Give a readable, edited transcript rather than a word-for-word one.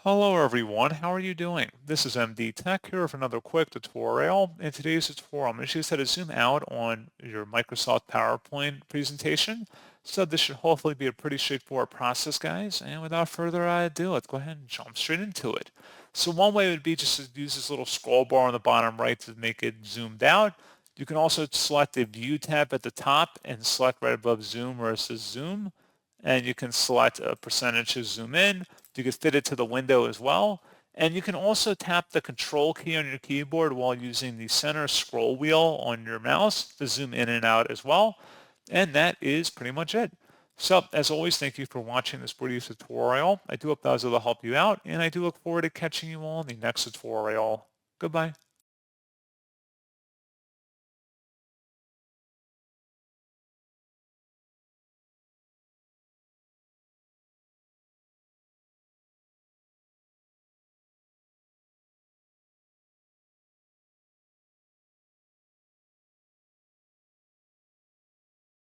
Hello everyone, how are you doing? This is MD Tech here with another quick tutorial. In today's tutorial, I'm going to show you how to zoom out on your Microsoft PowerPoint presentation. So this should hopefully be a pretty straightforward process, guys. And without further ado, let's go ahead and jump straight into it. So one way would be just to use this little scroll bar on the bottom right to make it zoomed out. You can also select the View tab at the top and select right above Zoom where it says Zoom. And you can select a percentage to zoom in. You can fit it to the window as well. And you can also tap the control key on your keyboard while using the center scroll wheel on your mouse to zoom in and out as well. And that is pretty much it. So as always, thank you for watching this brief tutorial. I do hope that was able to help you out, and I do look forward to catching you all in the next tutorial. Goodbye.